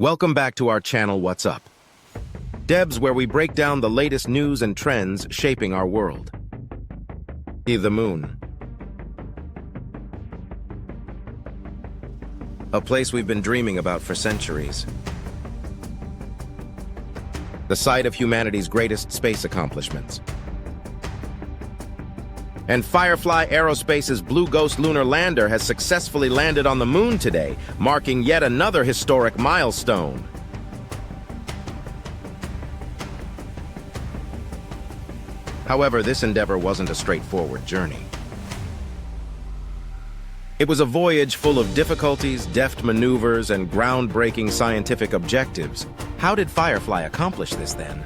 Welcome back to our channel, What's Up? Debz, where we break down the latest news and trends shaping our world. The moon. A place we've been dreaming about for centuries. The site of humanity's greatest space accomplishments. And Firefly Aerospace's Blue Ghost lunar lander has successfully landed on the moon today, marking yet another historic milestone. However, this endeavor wasn't a straightforward journey. It was a voyage full of difficulties, deft maneuvers, and groundbreaking scientific objectives. How did Firefly accomplish this then?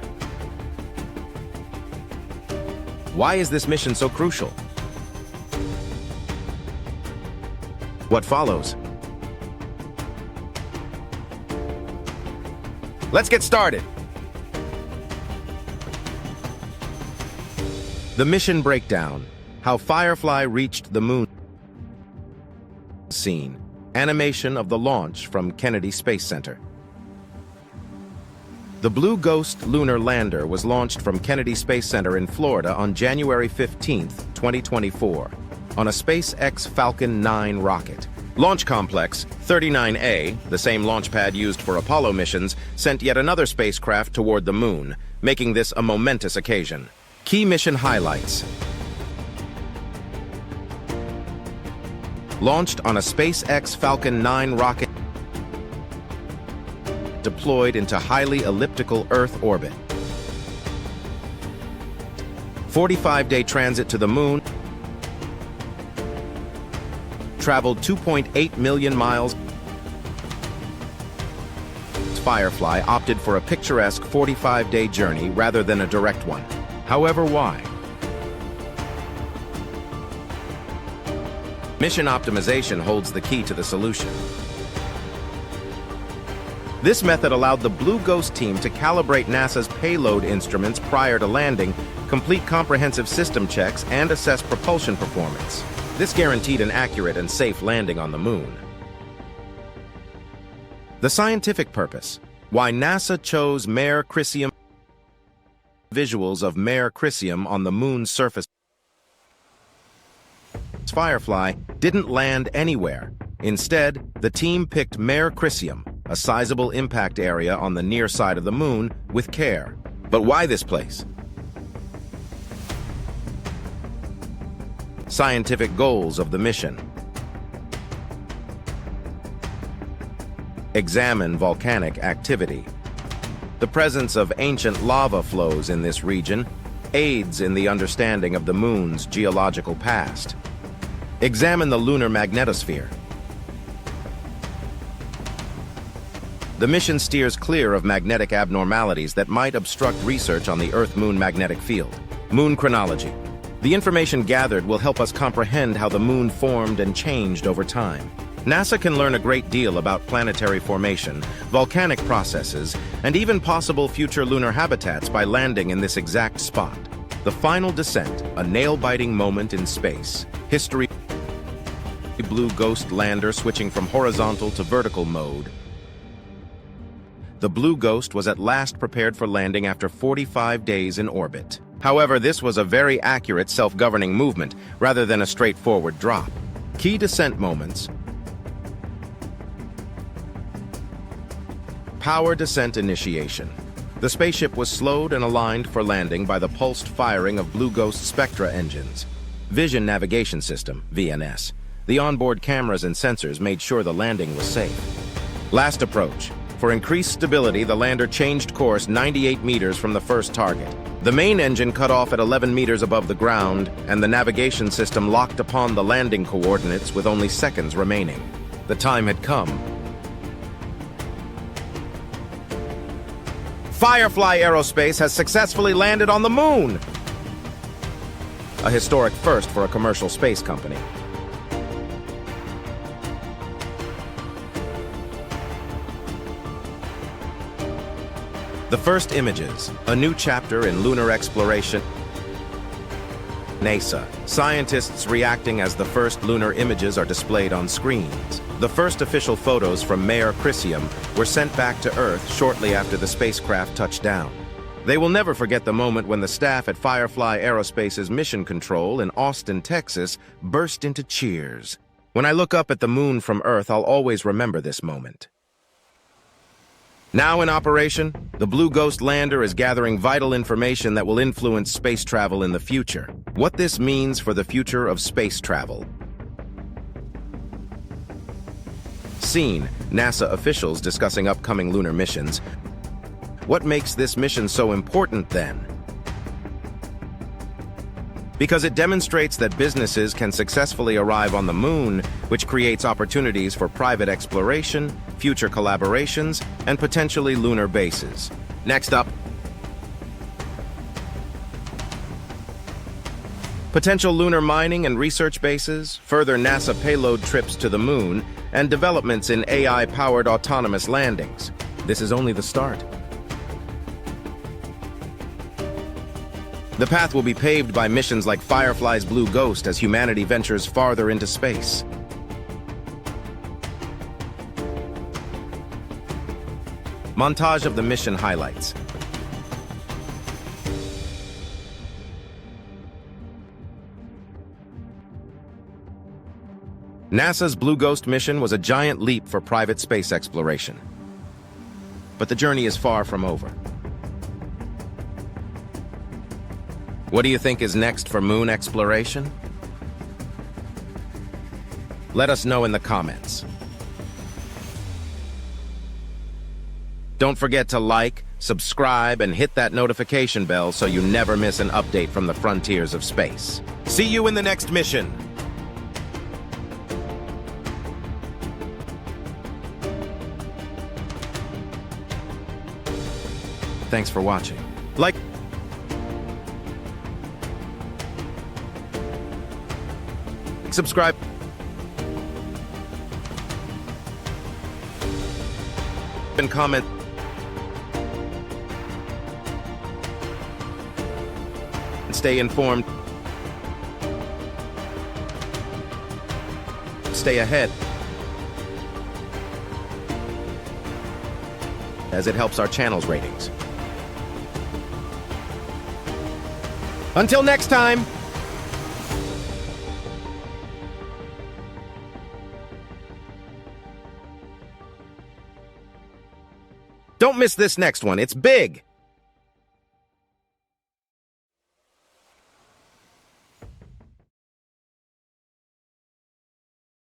Why is this mission so crucial? What follows? Let's get started. The mission breakdown: how Firefly reached the moon. Scene: animation of the launch from Kennedy Space Center. The Blue Ghost lunar lander was launched from Kennedy Space Center in Florida on January 15, 2024, on a SpaceX Falcon 9 rocket. Launch Complex 39A, the same launch pad used for Apollo missions, sent yet another spacecraft toward the moon, making this a momentous occasion. Key mission highlights. Launched on a SpaceX Falcon 9 rocket, deployed into highly elliptical Earth orbit. 45-day transit to the moon. Traveled 2.8 million miles. Firefly opted for a picturesque 45-day journey rather than a direct one. However, why? Mission optimization holds the key to the solution. This method allowed the Blue Ghost team to calibrate NASA's payload instruments prior to landing, complete comprehensive system checks, and assess propulsion performance. This guaranteed an accurate and safe landing on the moon. The scientific purpose: why NASA chose Mare Crisium. Visuals of Mare Crisium on the moon's surface. Firefly didn't land anywhere. Instead, the team picked Mare Crisium, a sizable impact area on the near side of the moon, with care. But why this place? Scientific goals of the mission. Examine volcanic activity. The presence of ancient lava flows in this region aids in the understanding of the moon's geological past. Examine the lunar magnetosphere. The mission steers clear of magnetic abnormalities that might obstruct research on the Earth-Moon magnetic field. Moon chronology. The information gathered will help us comprehend how the moon formed and changed over time. NASA can learn a great deal about planetary formation, volcanic processes, and even possible future lunar habitats by landing in this exact spot. The final descent, a nail-biting moment in space. History: Blue Ghost lander switching from horizontal to vertical mode. The Blue Ghost was at last prepared for landing after 45 days in orbit. However, this was a very accurate self-governing movement rather than a straightforward drop. Key descent moments. Power descent initiation. The spaceship was slowed and aligned for landing by the pulsed firing of Blue Ghost Spectra engines. Vision Navigation System, VNS. The onboard cameras and sensors made sure the landing was safe. Last approach. For increased stability, the lander changed course 98 meters from the first target. The main engine cut off at 11 meters above the ground, and the navigation system locked upon the landing coordinates with only seconds remaining. The time had come. Firefly Aerospace has successfully landed on the moon! A historic first for a commercial space company. The first images, a new chapter in lunar exploration. NASA, scientists reacting as the first lunar images are displayed on screens. The first official photos from Mare Crisium were sent back to Earth shortly after the spacecraft touched down. They will never forget the moment when the staff at Firefly Aerospace's mission control in Austin, Texas, burst into cheers. When I look up at the moon from Earth, I'll always remember this moment. Now in operation, the Blue Ghost lander is gathering vital information that will influence space travel in the future. What this means for the future of space travel. Scene: NASA officials discussing upcoming lunar missions. What makes this mission so important then? Because it demonstrates that businesses can successfully arrive on the moon, which creates opportunities for private exploration, future collaborations, and potentially lunar bases. Next up, potential lunar mining and research bases, further NASA payload trips to the moon, and developments in AI-powered autonomous landings. This is only the start. The path will be paved by missions like Firefly's Blue Ghost as humanity ventures farther into space. Montage of the mission highlights. NASA's Blue Ghost mission was a giant leap for private space exploration. But the journey is far from over. What do you think is next for moon exploration? Let us know in the comments. Don't forget to like, subscribe, and hit that notification bell so you never miss an update from the frontiers of space. See you in the next mission! Thanks for watching. Like, subscribe, and comment. And stay informed. Stay ahead, as it helps our channel's ratings. Until next time! Don't miss this next one, it's big!